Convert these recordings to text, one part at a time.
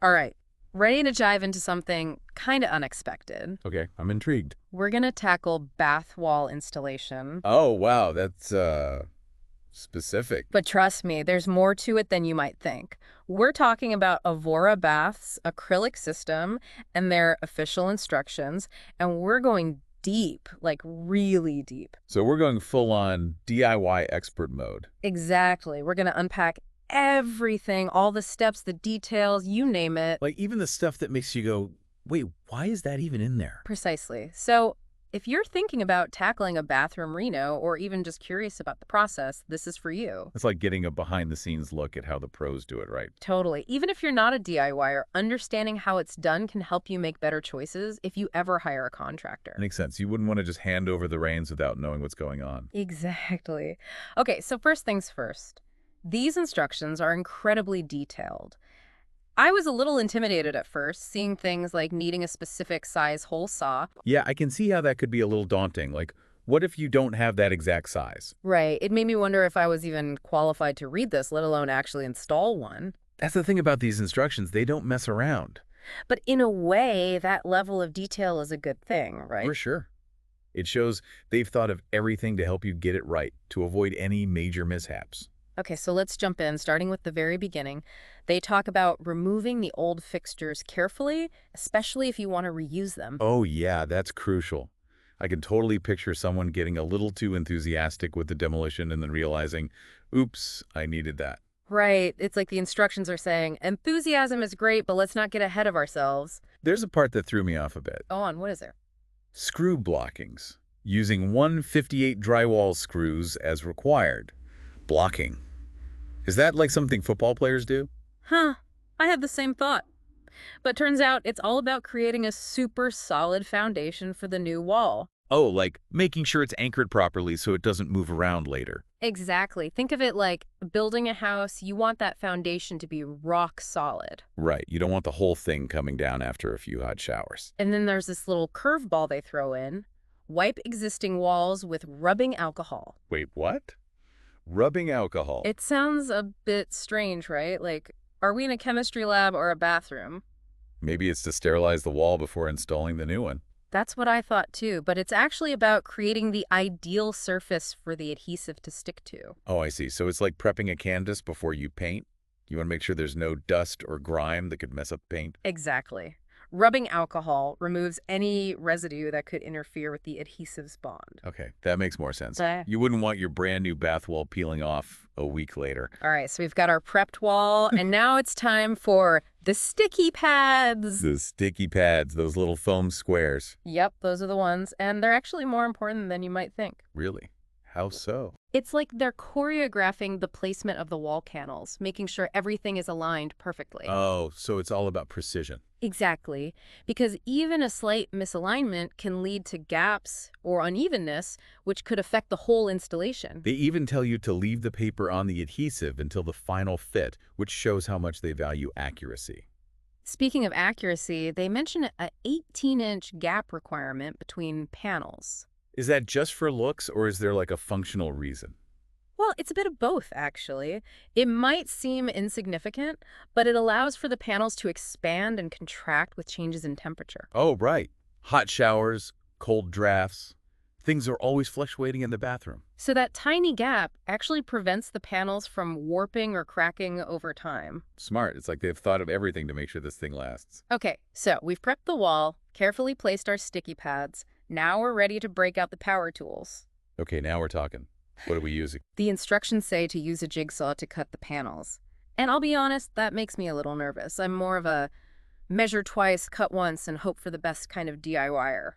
All right, ready to dive into something kind of unexpected. Okay, I'm intrigued. We're going to tackle bath wall installation. Oh, wow, that's specific. But trust me, there's more to it than you might think. We're talking about Avora Bath's acrylic system and their official instructions, and we're going deep, like really deep. So we're going full on DIY expert mode. Exactly. We're going to unpack everything, all the steps, the details, you name it. Like even the stuff that makes you go, wait, why is that even in there? Precisely. So, if you're thinking about tackling a bathroom reno or even just curious about the process, this is for you. It's like getting a behind-the-scenes look at how the pros do it, right? Totally. Even if you're not a DIYer, understanding how it's done can help you make better choices if you ever hire a contractor. Makes sense. You wouldn't want to just hand over the reins without knowing what's going on. Exactly. Okay, so first things first. These instructions are incredibly detailed. I was a little intimidated at first, seeing things like needing a specific size hole saw. Yeah, I can see how that could be a little daunting. Like, what if you don't have that exact size? Right. It made me wonder if I was even qualified to read this, let alone actually install one. That's the thing about these instructions. They don't mess around. But in a way, that level of detail is a good thing, right? For sure. It shows they've thought of everything to help you get it right, to avoid any major mishaps. Okay, so let's jump in, starting with the very beginning. They talk about removing the old fixtures carefully, especially if you want to reuse them. Oh yeah, that's crucial. I can totally picture someone getting a little too enthusiastic with the demolition and then realizing, oops, I needed that. Right. It's like the instructions are saying, enthusiasm is great, but let's not get ahead of ourselves. There's a part that threw me off a bit. Go on, what is there? Screw blockings. Using 158 drywall screws as required. Blocking. Is that like something football players do? Huh. I had the same thought. But turns out it's all about creating a super solid foundation for the new wall. Oh, like making sure it's anchored properly so it doesn't move around later. Exactly. Think of it like building a house. You want that foundation to be rock solid. Right, you don't want the whole thing coming down after a few hot showers. And then there's this little curveball they throw in. Wipe existing walls with rubbing alcohol. Wait, what? Rubbing alcohol. It sounds a bit strange, right? Like, are we in a chemistry lab or a bathroom? Maybe it's to sterilize the wall before installing the new one. That's what I thought too, but it's actually about creating the ideal surface for the adhesive to stick to. Oh, I see. So it's like prepping a canvas before you paint? You want to make sure there's no dust or grime that could mess up paint? Exactly. Rubbing alcohol removes any residue that could interfere with the adhesive's bond. Okay, that makes more sense. Uh, You wouldn't want your brand new bath wall peeling off a week later. All right, so we've got our prepped wall, and now it's time for the sticky pads. The sticky pads, those little foam squares. Yep, those are the ones, and they're actually more important than you might think. Really? How so? It's like they're choreographing the placement of the wall panels, making sure everything is aligned perfectly. Oh, so it's all about precision. Exactly, because even a slight misalignment can lead to gaps or unevenness, which could affect the whole installation. They even tell you to leave the paper on the adhesive until the final fit, which shows how much they value accuracy. Speaking of accuracy, they mention a 18-inch gap requirement between panels. Is that just for looks, or is there like a functional reason? Well, it's a bit of both, actually. It might seem insignificant, but it allows for the panels to expand and contract with changes in temperature. Oh, right. Hot showers, cold drafts. Things are always fluctuating in the bathroom. So that tiny gap actually prevents the panels from warping or cracking over time. Smart. It's like they've thought of everything to make sure this thing lasts. Okay, so we've prepped the wall, carefully placed our sticky pads. Now we're ready to break out the power tools. Okay, now we're talking. What are we using? The instructions say to use a jigsaw to cut the panels. And I'll be honest, that makes me a little nervous. I'm more of a measure twice, cut once, and hope for the best kind of DIYer.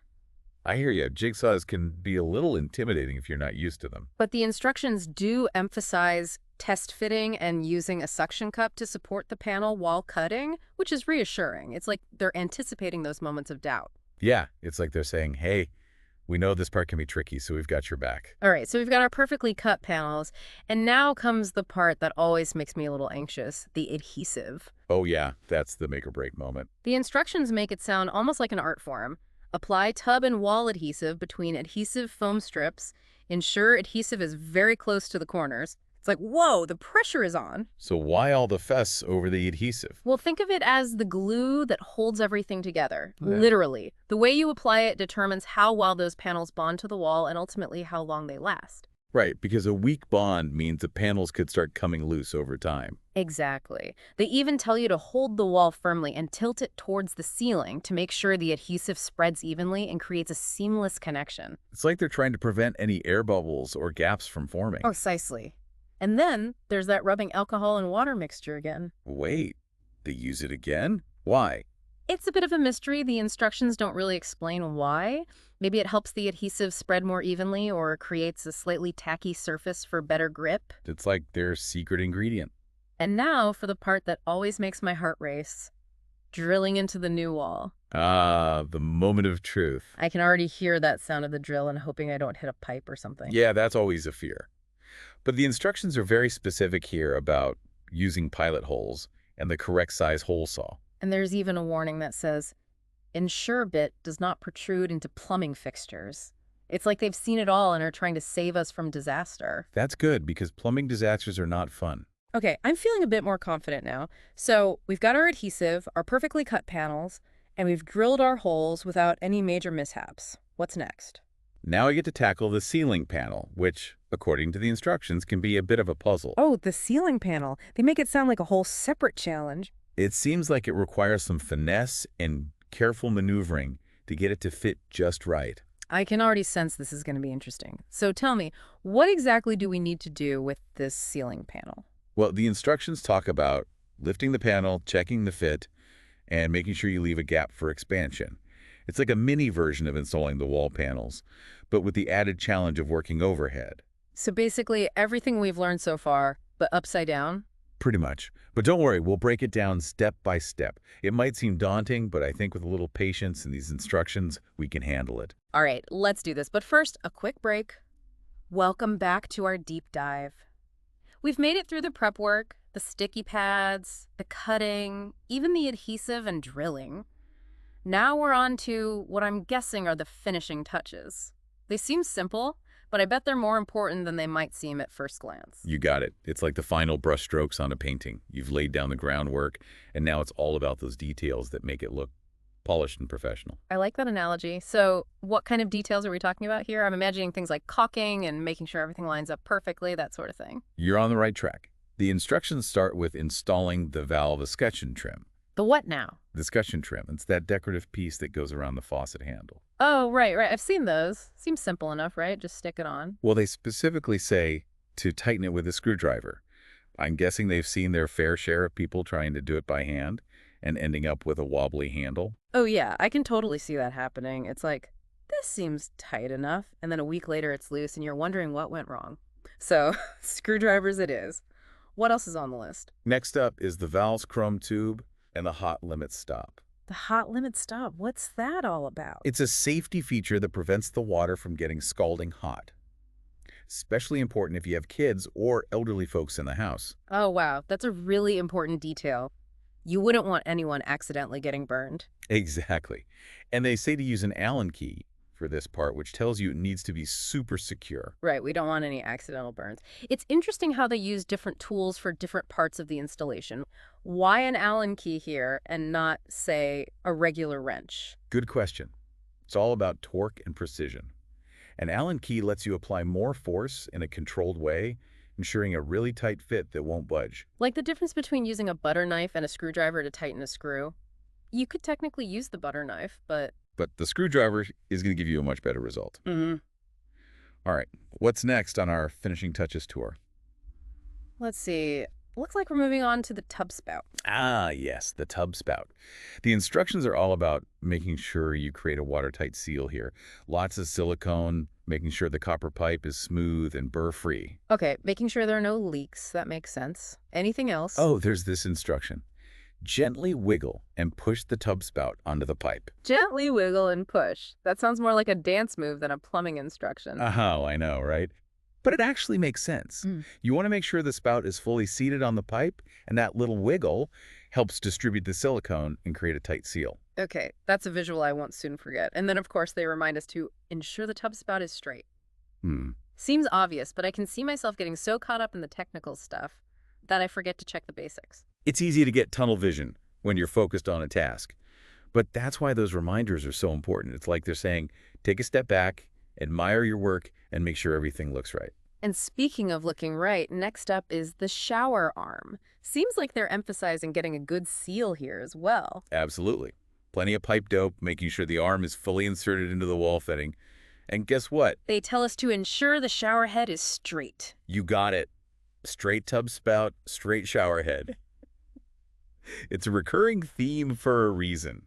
I hear you. Jigsaws can be a little intimidating if you're not used to them. But the instructions do emphasize test fitting and using a suction cup to support the panel while cutting, which is reassuring. It's like they're anticipating those moments of doubt. Yeah, it's like they're saying, hey, we know this part can be tricky, so we've got your back. All right, so we've got our perfectly cut panels, and now comes the part that always makes me a little anxious, the adhesive. Oh yeah, that's the make or break moment. The instructions make it sound almost like an art form. Apply tub and wall adhesive between adhesive foam strips. Ensure adhesive is very close to the corners. It's like, whoa, the pressure is on. So why all the fuss over the adhesive? Well, think of it as the glue that holds everything together. Yeah. Literally. The way you apply it determines how well those panels bond to the wall and ultimately how long they last. Right, because a weak bond means the panels could start coming loose over time. Exactly. They even tell you to hold the wall firmly and tilt it towards the ceiling to make sure the adhesive spreads evenly and creates a seamless connection. It's like they're trying to prevent any air bubbles or gaps from forming. Precisely. And then there's that rubbing alcohol and water mixture again. Wait, they use it again? Why? It's a bit of a mystery. The instructions don't really explain why. Maybe it helps the adhesive spread more evenly or creates a slightly tacky surface for better grip. It's like their secret ingredient. And now for the part that always makes my heart race. Drilling into the new wall. Ah, the moment of truth. I can already hear that sound of the drill and hoping I don't hit a pipe or something. Yeah, that's always a fear. But the instructions are very specific here about using pilot holes and the correct size hole saw. And there's even a warning that says, ensure bit does not protrude into plumbing fixtures. It's like they've seen it all and are trying to save us from disaster. That's good because plumbing disasters are not fun. Okay, I'm feeling a bit more confident now. So we've got our adhesive, our perfectly cut panels, and we've drilled our holes without any major mishaps. What's next? Now I get to tackle the ceiling panel, which, according to the instructions, can be a bit of a puzzle. Oh, the ceiling panel. They make it sound like a whole separate challenge. It seems like it requires some finesse and careful maneuvering to get it to fit just right. I can already sense this is going to be interesting. So tell me, what exactly do we need to do with this ceiling panel? Well, the instructions talk about lifting the panel, checking the fit, and making sure you leave a gap for expansion. It's like a mini version of installing the wall panels, but with the added challenge of working overhead. So basically everything we've learned so far, but upside down? Pretty much. But don't worry, we'll break it down step by step. It might seem daunting, but I think with a little patience and these instructions, we can handle it. All right, let's do this. But first, a quick break. Welcome back to our deep dive. We've made it through the prep work, the sticky pads, the cutting, even the adhesive and drilling. Now we're on to what I'm guessing are the finishing touches. They seem simple, but I bet they're more important than they might seem at first glance. You got it. It's like the final brush strokes on a painting. You've laid down the groundwork, and now it's all about those details that make it look polished and professional. I like that analogy. So what kind of details are we talking about here? I'm imagining things like caulking and making sure everything lines up perfectly, that sort of thing. You're on the right track. The instructions start with installing the valve escutcheon trim. The what now? The escutcheon trim, it's that decorative piece that goes around the faucet handle. Oh, right. I've seen those. Seems simple enough, right? Just stick it on. Well, they specifically say to tighten it with a screwdriver. I'm guessing they've seen their fair share of people trying to do it by hand and ending up with a wobbly handle. Oh, yeah. I can totally see that happening. It's like, this seems tight enough. And then a week later, it's loose and you're wondering what went wrong. So, screwdrivers it is. What else is on the list? Next up is the valve's chrome tube and the hot limit stop. The hot limit stop. What's that all about? It's a safety feature that prevents the water from getting scalding hot. Especially important if you have kids or elderly folks in the house. Oh, wow. That's a really important detail. You wouldn't want anyone accidentally getting burned. Exactly. And they say to use an Allen key for this part, which tells you it needs to be super secure. Right, we don't want any accidental burns. It's interesting how they use different tools for different parts of the installation. Why an Allen key here and not, say, a regular wrench? Good question. It's all about torque and precision. An Allen key lets you apply more force in a controlled way, ensuring a really tight fit that won't budge. Like the difference between using a butter knife and a screwdriver to tighten a screw. You could technically use the butter knife, but the screwdriver is going to give you a much better result. All right, what's next on our finishing touches tour? Let's see. Looks like we're moving on to the tub spout. Ah, yes, the tub spout. The instructions are all about making sure you create a watertight seal here. Lots of silicone, making sure the copper pipe is smooth and burr-free. Okay, making sure there are no leaks. That makes sense. Anything else? Oh, there's this instruction. Gently wiggle and push the tub spout onto the pipe. Gently wiggle and push. That sounds more like a dance move than a plumbing instruction. Oh, I know, right? But it actually makes sense. You want to make sure the spout is fully seated on the pipe, and that little wiggle helps distribute the silicone and create a tight seal. Okay, that's a visual I won't soon forget. And then, of course, they remind us to ensure the tub spout is straight. Seems obvious, but I can see myself getting so caught up in the technical stuff that I forget to check the basics. It's easy to get tunnel vision when you're focused on a task. But that's why those reminders are so important. It's like they're saying, take a step back, admire your work, and make sure everything looks right. And speaking of looking right, next up is the shower arm. Seems like they're emphasizing getting a good seal here as well. Absolutely. Plenty of pipe dope, making sure the arm is fully inserted into the wall fitting. And guess what? They tell us to ensure the shower head is straight. You got it. Straight tub spout, straight shower head. It's a recurring theme for a reason.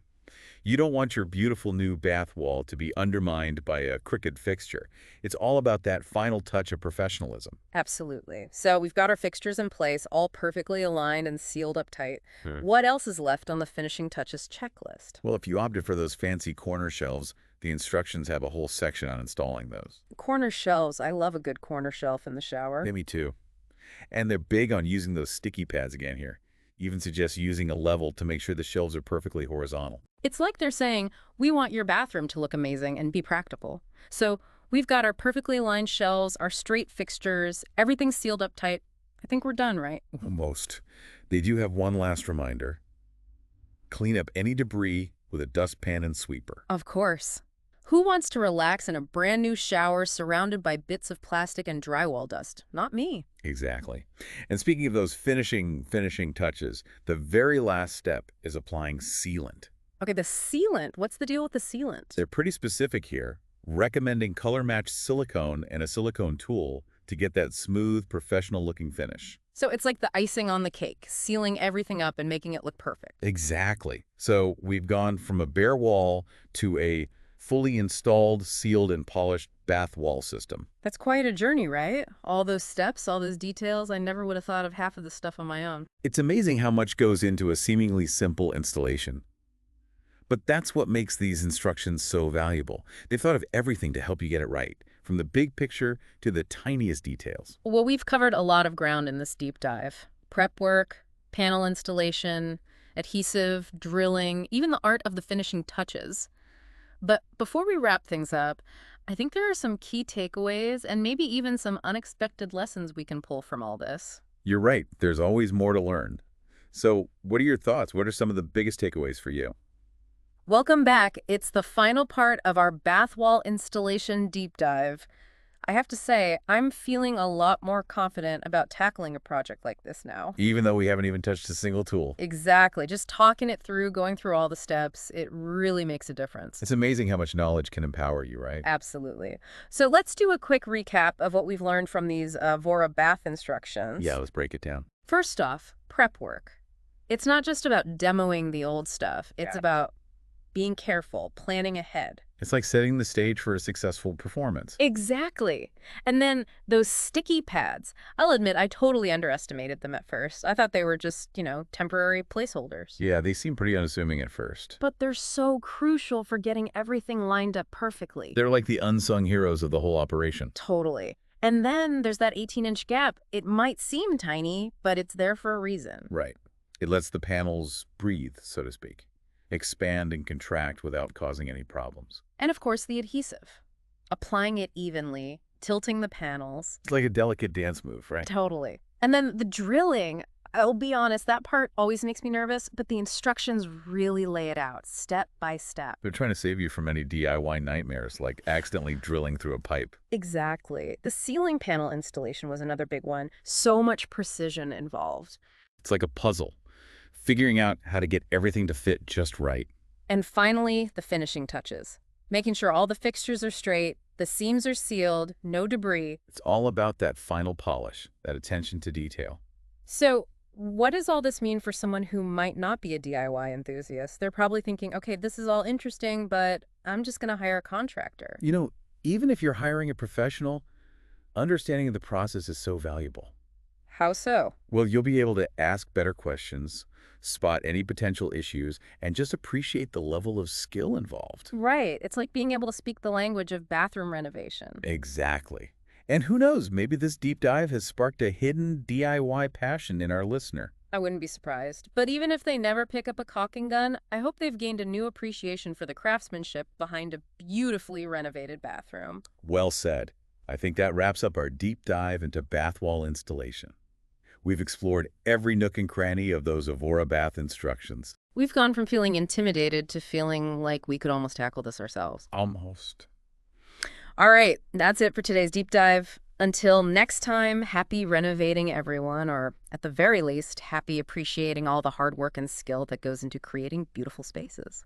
You don't want your beautiful new bath wall to be undermined by a crooked fixture. It's all about that final touch of professionalism. Absolutely. So we've got our fixtures in place, all perfectly aligned and sealed up tight. Hmm. What else is left on the finishing touches checklist? Well, if you opted for those fancy corner shelves, the instructions have a whole section on installing those. Corner shelves. I love a good corner shelf in the shower. Yeah, me too. And they're big on using those sticky pads again here. Even suggest using a level to make sure the shelves are perfectly horizontal. It's like they're saying, we want your bathroom to look amazing and be practical. So we've got our perfectly aligned shelves, our straight fixtures, everything sealed up tight. I think we're done, right? Almost. They do have one last reminder. Clean up any debris with a dustpan and sweeper. Of course. Who wants to relax in a brand new shower surrounded by bits of plastic and drywall dust? Not me. Exactly. And speaking of those finishing touches, the very last step is applying sealant. Okay, the sealant. What's the deal with the sealant? They're pretty specific here, recommending color-matched silicone and a silicone tool to get that smooth, professional-looking finish. So it's like the icing on the cake, sealing everything up and making it look perfect. Exactly. So we've gone from a bare wall to a fully installed, sealed, and polished bath wall system. That's quite a journey, right? All those steps, all those details. I never would have thought of half of this stuff on my own. It's amazing how much goes into a seemingly simple installation. But that's what makes these instructions so valuable. They've thought of everything to help you get it right, from the big picture to the tiniest details. Well, we've covered a lot of ground in this deep dive. Prep work, panel installation, adhesive, drilling, even the art of the finishing touches. But before we wrap things up, I think there are some key takeaways and maybe even some unexpected lessons we can pull from all this. You're right. There's always more to learn. So what are your thoughts? What are some of the biggest takeaways for you? Welcome back. It's the final part of our bath wall installation deep dive. I have to say, I'm feeling a lot more confident about tackling a project like this now. Even though we haven't even touched a single tool. Exactly. Just talking it through, going through all the steps, it really makes a difference. It's amazing how much knowledge can empower you, right? Absolutely. So let's do a quick recap of what we've learned from these Avora bath instructions. Yeah, let's break it down. First off, prep work. It's not just about demoing the old stuff. It's about being careful, planning ahead. It's like setting the stage for a successful performance. Exactly. And then those sticky pads. I'll admit I totally underestimated them at first. I thought they were just, temporary placeholders. Yeah, they seem pretty unassuming at first. But they're so crucial for getting everything lined up perfectly. They're like the unsung heroes of the whole operation. Totally. And then there's that 18-inch gap. It might seem tiny, but it's there for a reason. Right. It lets the panels breathe, so to speak. Expand and contract without causing any problems. And of course, the adhesive. Applying it evenly, tilting the panels. It's like a delicate dance move, right? Totally. And then the drilling, I'll be honest, that part always makes me nervous, but the instructions really lay it out, step by step. They're trying to save you from any DIY nightmares, like accidentally drilling through a pipe. Exactly. The ceiling panel installation was another big one. So much precision involved. It's like a puzzle, figuring out how to get everything to fit just right. And finally, the finishing touches. Making sure all the fixtures are straight, the seams are sealed, no debris. It's all about that final polish, that attention to detail. So what does all this mean for someone who might not be a DIY enthusiast? They're probably thinking, okay, this is all interesting, but I'm just going to hire a contractor. Even if you're hiring a professional, understanding of the process is so valuable. How so? Well, you'll be able to ask better questions, spot any potential issues, and just appreciate the level of skill involved. Right. It's like being able to speak the language of bathroom renovation. Exactly. And who knows, maybe this deep dive has sparked a hidden DIY passion in our listener. I wouldn't be surprised. But even if they never pick up a caulking gun, I hope they've gained a new appreciation for the craftsmanship behind a beautifully renovated bathroom. Well said. I think that wraps up our deep dive into bath wall installation. We've explored every nook and cranny of those Avora bath instructions. We've gone from feeling intimidated to feeling like we could almost tackle this ourselves. Almost. All right, that's it for today's deep dive. Until next time, happy renovating, everyone, or at the very least, happy appreciating all the hard work and skill that goes into creating beautiful spaces.